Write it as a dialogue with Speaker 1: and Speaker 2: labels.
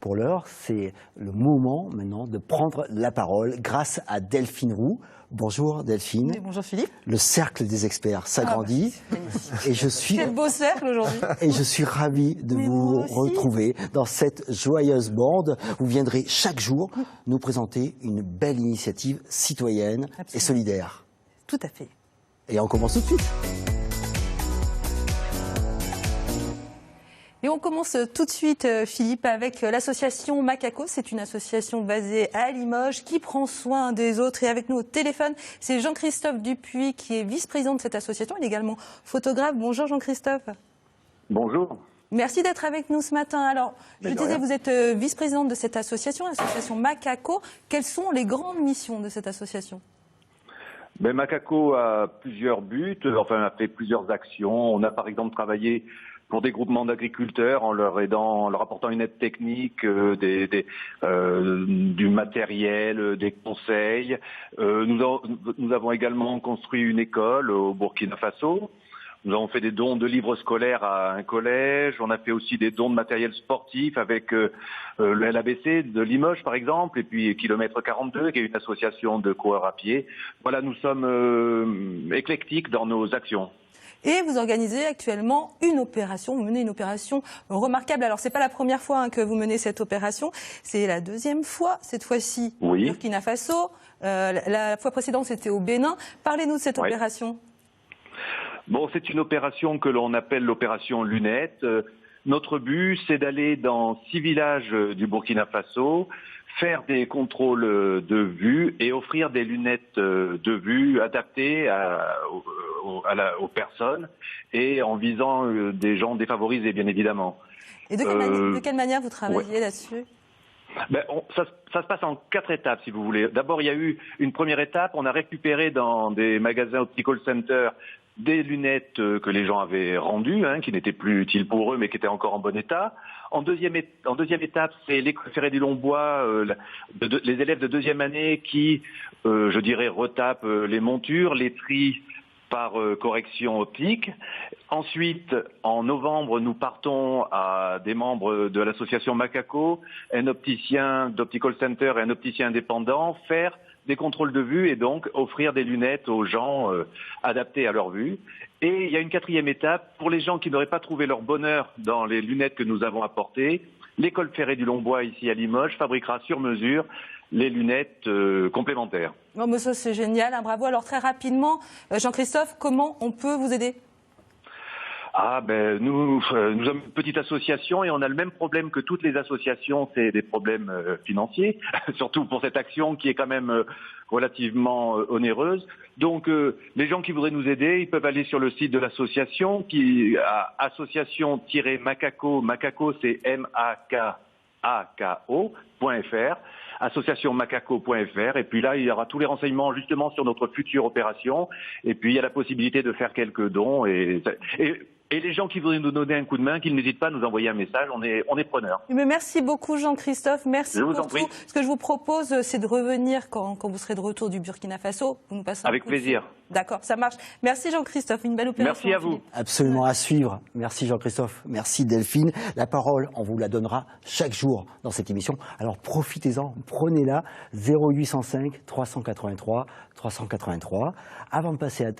Speaker 1: pour l'heure, c'est le moment maintenant de prendre la parole grâce à Delphine Roux. Bonjour Delphine.
Speaker 2: Oui, bonjour Philippe.
Speaker 1: Le cercle des experts s'agrandit.
Speaker 2: Et je suis... Quel beau cercle aujourd'hui.
Speaker 1: Et je suis ravi de vous retrouver dans cette joyeuse bande. Vous viendrez chaque jour nous présenter une belle initiative citoyenne et solidaire.
Speaker 2: Tout à fait.
Speaker 1: Et on commence tout de suite.
Speaker 2: Et on commence tout de suite, Philippe, avec l'association Macaco. C'est une association basée à Limoges qui prend soin des autres. Et avec nous au téléphone, c'est Jean-Christophe Dupuis qui est vice-président de cette association. Il est également photographe. Bonjour Jean-Christophe.
Speaker 3: Bonjour.
Speaker 2: Merci d'être avec nous ce matin. Alors, je disais, vous êtes vice-présidente de cette association, l'association Macaco. Quelles sont les grandes missions de cette association ?
Speaker 3: Macaco a plusieurs buts, enfin a fait plusieurs actions. On a par exemple travaillé pour des groupements d'agriculteurs en leur aidant, en leur apportant une aide technique, du matériel, des conseils. Nous avons également construit une école au Burkina Faso. Nous avons fait des dons de livres scolaires à un collège. On a fait aussi des dons de matériel sportif avec le LABC de Limoges, par exemple, et puis Kilomètre 42, qui est une association de coureurs à pied. Voilà, nous sommes éclectiques dans nos actions.
Speaker 2: Et vous organisez actuellement une opération, vous menez une opération remarquable. Alors, c'est pas la première fois que vous menez cette opération, c'est la deuxième fois, cette fois-ci au Burkina Faso. La fois précédente, c'était au Bénin. Parlez-nous de cette opération.
Speaker 3: Bon, c'est une opération que l'on appelle l'opération Lunette. Notre but, c'est d'aller dans 6 villages du Burkina Faso, faire des contrôles de vue et offrir des lunettes de vue adaptées aux personnes et en visant des gens défavorisés, bien évidemment.
Speaker 2: Et de quelle manière vous travaillez là-dessus ?
Speaker 3: Ça se passe en 4 étapes, si vous voulez. D'abord, il y a eu une première étape. On a récupéré dans des magasins Optical Center des lunettes que les gens avaient rendues, qui n'étaient plus utiles pour eux, mais qui étaient encore en bon état. En deuxième étape, c'est l'école Ferré du Longbois, les élèves de deuxième année qui, je dirais, retapent les montures, les trient par correction optique. Ensuite, en novembre, nous partons à des membres de l'association Macaco, un opticien d'Optical Center et un opticien indépendant, faire des contrôles de vue et donc offrir des lunettes aux gens adaptées à leur vue. Et il y a une 4e étape, pour les gens qui n'auraient pas trouvé leur bonheur dans les lunettes que nous avons apportées, l'école Ferré du Longbois ici à Limoges fabriquera sur mesure les lunettes complémentaires.
Speaker 2: Bon, mais ça c'est génial, bravo. Alors très rapidement, Jean-Christophe, comment on peut vous aider ?
Speaker 3: Nous sommes une petite association et on a le même problème que toutes les associations, c'est des problèmes financiers, surtout pour cette action qui est quand même relativement onéreuse. Donc les gens qui voudraient nous aider, ils peuvent aller sur le site de l'association qui a association-macaco, Macaco c'est MAKAKO.fr, associationmacaco.fr, et puis là il y aura tous les renseignements justement sur notre future opération, et puis il y a la possibilité de faire quelques dons et les gens qui voudraient nous donner un coup de main, qu'ils n'hésitent pas à nous envoyer un message, on est preneurs.
Speaker 2: Mais merci beaucoup Jean-Christophe, merci pour tout. Ce que je vous propose, c'est de revenir quand vous serez de retour du Burkina Faso. Vous nous passez
Speaker 3: avec plaisir.
Speaker 2: D'accord, ça marche. Merci Jean-Christophe, une belle opération.
Speaker 3: Merci à vous.
Speaker 1: Absolument à suivre. Merci Jean-Christophe, merci Delphine. La parole, on vous la donnera chaque jour dans cette émission. Alors profitez-en, prenez-la, 0805 383 383. Avant de passer à table,